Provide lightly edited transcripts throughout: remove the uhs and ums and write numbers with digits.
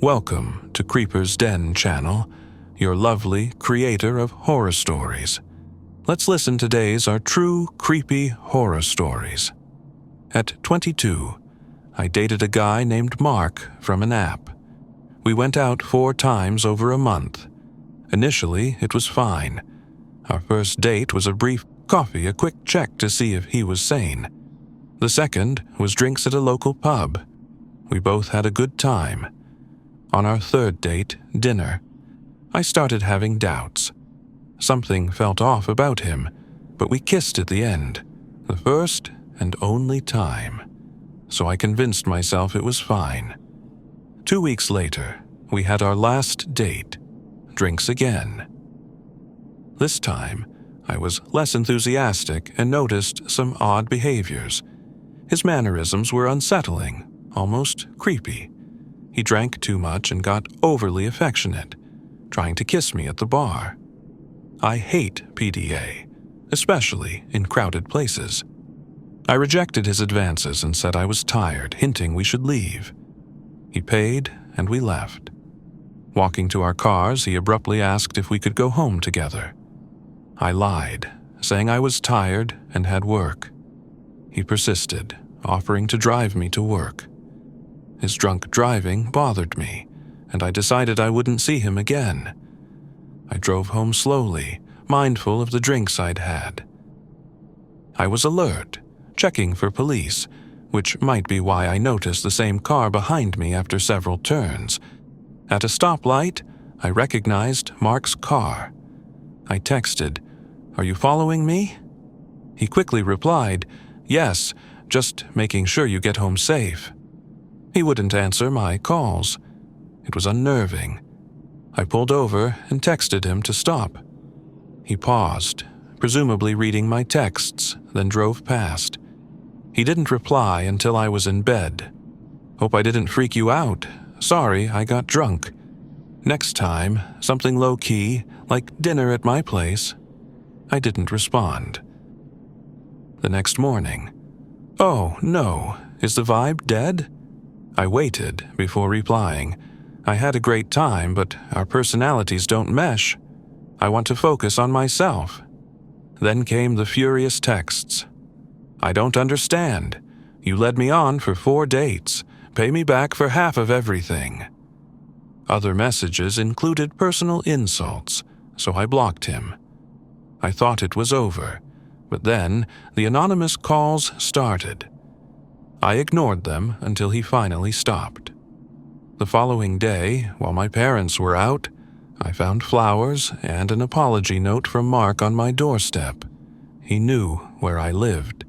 Welcome to Creeper's Den channel, your lovely creator of horror stories. Let's listen to today's are true creepy horror stories. At 22, I dated a guy named Mark from an app. We went out 4 times over a month. Initially, it was fine. Our first date was a brief coffee, a quick check to see if he was sane. The second was drinks at a local pub. We both had a good time. On our third date, dinner, I started having doubts. Something felt off about him, but we kissed at the end, the first and only time. So I convinced myself it was fine. 2 weeks later, we had our last date, drinks again. This time, I was less enthusiastic and noticed some odd behaviors. His mannerisms were unsettling, almost creepy. He drank too much and got overly affectionate, trying to kiss me at the bar. I hate PDA, especially in crowded places. I rejected his advances and said I was tired, hinting we should leave. He paid, and we left. Walking to our cars, he abruptly asked if we could go home together. I lied, saying I was tired and had work. He persisted, offering to drive me to work. His drunk driving bothered me, and I decided I wouldn't see him again. I drove home slowly, mindful of the drinks I'd had. I was alert, checking for police, which might be why I noticed the same car behind me after several turns. At a stoplight, I recognized Mark's car. I texted, "Are you following me?" He quickly replied, "Yes, just making sure you get home safe." He wouldn't answer my calls. It was unnerving. I pulled over and texted him to stop. He paused, presumably reading my texts, then drove past. He didn't reply until I was in bed. "Hope I didn't freak you out. Sorry, I got drunk. Next time, something low-key, like dinner at my place." I didn't respond. The next morning. "Oh, no. Is the vibe dead?" I waited before replying. "I had a great time, but our personalities don't mesh. I want to focus on myself." Then came the furious texts. "I don't understand. You led me on for 4 dates. Pay me back for half of everything." Other messages included personal insults, so I blocked him. I thought it was over, but then the anonymous calls started. I ignored them until he finally stopped. The following day, while my parents were out, I found flowers and an apology note from Mark on my doorstep. He knew where I lived.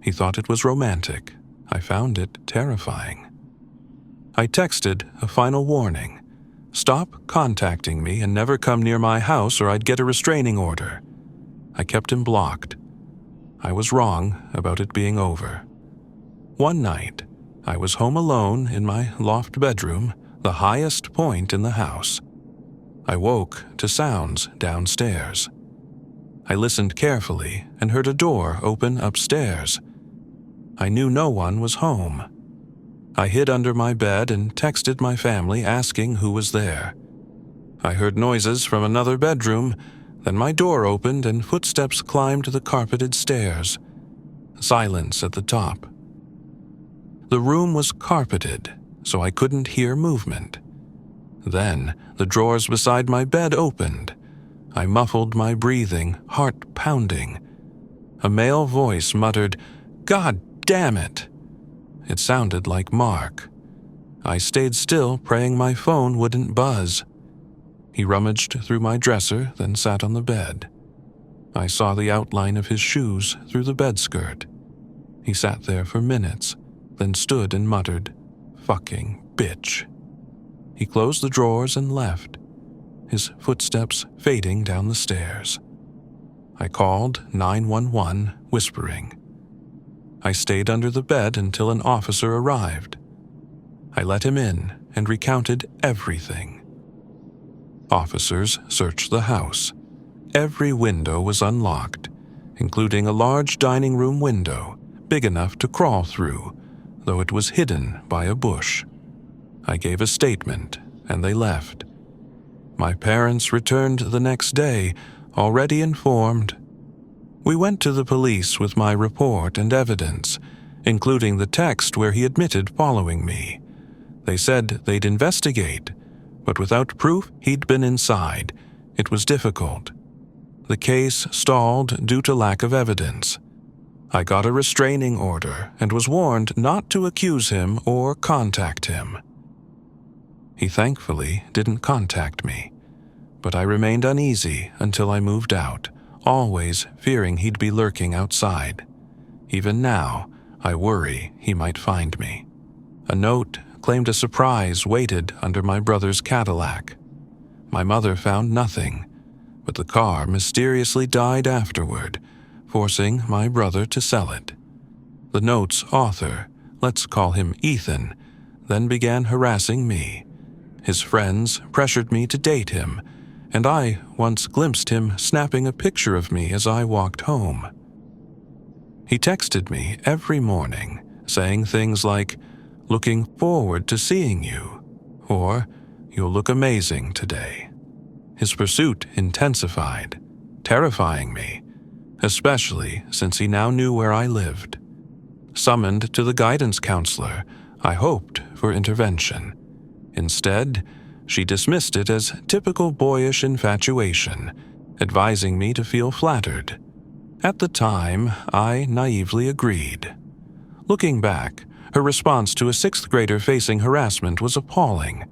He thought it was romantic. I found it terrifying. I texted a final warning. "Stop contacting me and never come near my house or I'd get a restraining order." I kept him blocked. I was wrong about it being over. One night, I was home alone in my loft bedroom, the highest point in the house. I woke to sounds downstairs. I listened carefully and heard a door open upstairs. I knew no one was home. I hid under my bed and texted my family asking who was there. I heard noises from another bedroom, then my door opened and footsteps climbed the carpeted stairs. Silence at the top. The room was carpeted, so I couldn't hear movement. Then the drawers beside my bed opened. I muffled my breathing, heart pounding. A male voice muttered, "God damn it!" It sounded like Mark. I stayed still, praying my phone wouldn't buzz. He rummaged through my dresser, then sat on the bed. I saw the outline of his shoes through the bedskirt. He sat there for minutes, then stood and muttered, "Fucking bitch." He closed the drawers and left, his footsteps fading down the stairs. I called 911, whispering. I stayed under the bed until an officer arrived. I let him in and recounted everything. Officers searched the house. Every window was unlocked, including a large dining room window, big enough to crawl through, though it was hidden by a bush. I gave a statement, and they left. My parents returned the next day, already informed. We went to the police with my report and evidence, including the text where he admitted following me. They said they'd investigate, but without proof he'd been inside, it was difficult. The case stalled due to lack of evidence. I got a restraining order and was warned not to accuse him or contact him. He thankfully didn't contact me, but I remained uneasy until I moved out, always fearing he'd be lurking outside. Even now, I worry he might find me. A note claimed a surprise waited under my brother's Cadillac. My mother found nothing, but the car mysteriously died afterward, forcing my brother to sell it. The note's author, let's call him Ethan, then began harassing me. His friends pressured me to date him, and I once glimpsed him snapping a picture of me as I walked home. He texted me every morning, saying things like, "Looking forward to seeing you," or "You'll look amazing today." His pursuit intensified, terrifying me, especially since he now knew where I lived. Summoned to the guidance counselor, I hoped for intervention. Instead, she dismissed it as typical boyish infatuation, advising me to feel flattered. At the time, I naively agreed. Looking back, her response to a sixth grader facing harassment was appalling.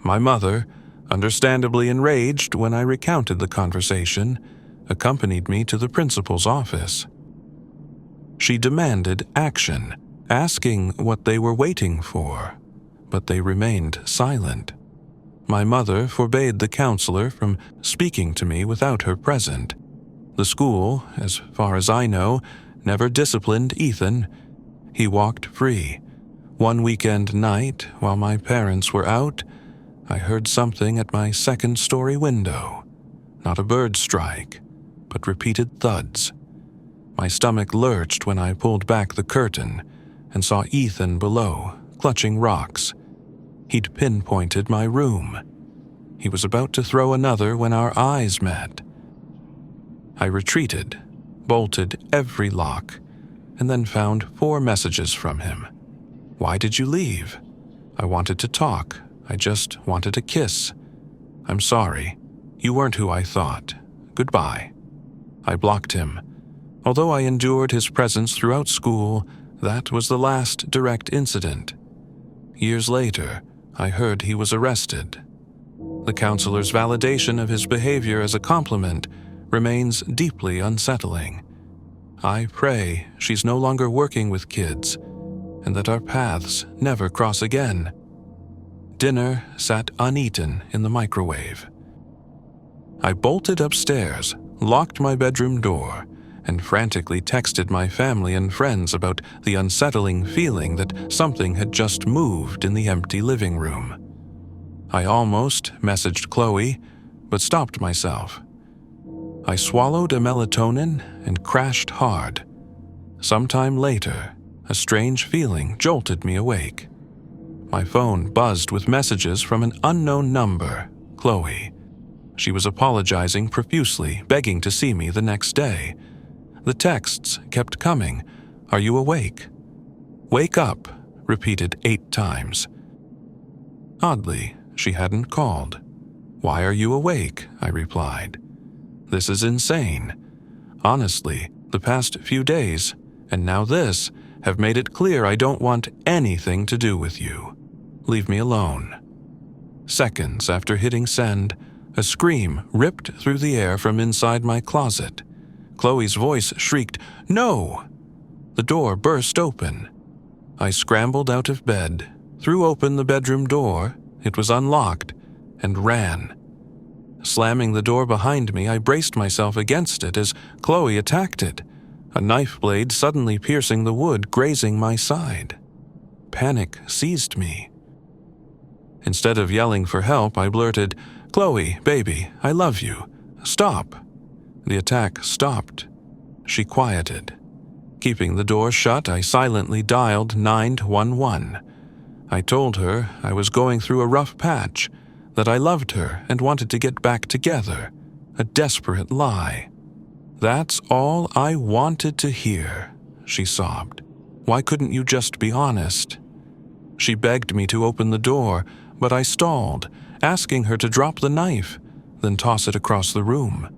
My mother, understandably enraged when I recounted the conversation, accompanied me to the principal's office. She demanded action, asking what they were waiting for, but they remained silent. My mother forbade the counselor from speaking to me without her present. The school, as far as I know, never disciplined Ethan. He walked free. One weekend night, while my parents were out, I heard something at my second-story window. Not a bird strike, but repeated thuds. My stomach lurched when I pulled back the curtain and saw Ethan below, clutching rocks. He'd pinpointed my room. He was about to throw another when our eyes met. I retreated, bolted every lock, and then found 4 messages from him. "Why did you leave?" "I wanted to talk. I just wanted a kiss." "I'm sorry. You weren't who I thought. Goodbye." I blocked him. Although I endured his presence throughout school, that was the last direct incident. Years later, I heard he was arrested. The counselor's validation of his behavior as a compliment remains deeply unsettling. I pray she's no longer working with kids, and that our paths never cross again. Dinner sat uneaten in the microwave. I bolted upstairs, locked my bedroom door, and frantically texted my family and friends about the unsettling feeling that something had just moved in the empty living room. I almost messaged Chloe, but stopped myself. I swallowed a melatonin and crashed hard. Sometime later, a strange feeling jolted me awake. My phone buzzed with messages from an unknown number, Chloe. She was apologizing profusely, begging to see me the next day. The texts kept coming. "Are you awake?" "Wake up," repeated 8 times. Oddly, she hadn't called. "Why are you awake?" I replied. "This is insane. Honestly, the past few days, and now this, have made it clear I don't want anything to do with you. Leave me alone." Seconds after hitting send, a scream ripped through the air from inside my closet. Chloe's voice shrieked, "No!" The door burst open. I scrambled out of bed, threw open the bedroom door, it was unlocked, and ran. Slamming the door behind me, I braced myself against it as Chloe attacked it, a knife blade suddenly piercing the wood, grazing my side. Panic seized me. Instead of yelling for help, I blurted, "Chloe, baby, I love you. Stop." The attack stopped. She quieted. Keeping the door shut, I silently dialed 911. I told her I was going through a rough patch, that I loved her and wanted to get back together. A desperate lie. "That's all I wanted to hear," she sobbed. "Why couldn't you just be honest?" She begged me to open the door, but I stalled, asking her to drop the knife, then toss it across the room.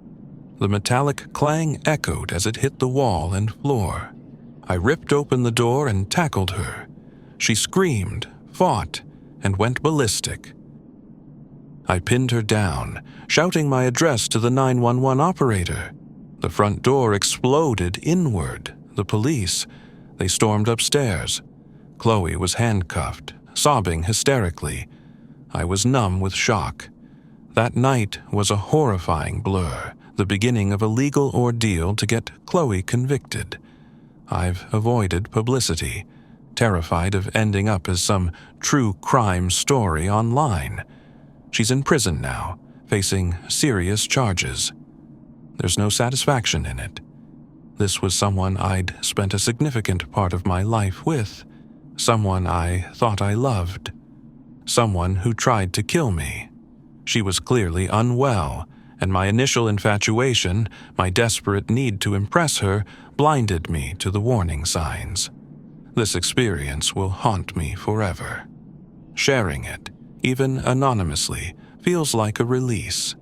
The metallic clang echoed as it hit the wall and floor. I ripped open the door and tackled her. She screamed, fought, and went ballistic. I pinned her down, shouting my address to the 911 operator. The front door exploded inward. The police. They stormed upstairs. Chloe was handcuffed, sobbing hysterically. I was numb with shock. That night was a horrifying blur, the beginning of a legal ordeal to get Chloe convicted. I've avoided publicity, terrified of ending up as some true crime story online. She's in prison now, facing serious charges. There's no satisfaction in it. This was someone I'd spent a significant part of my life with, someone I thought I loved, someone who tried to kill me. She was clearly unwell, and my initial infatuation, my desperate need to impress her, blinded me to the warning signs. This experience will haunt me forever. Sharing it, even anonymously, feels like a release.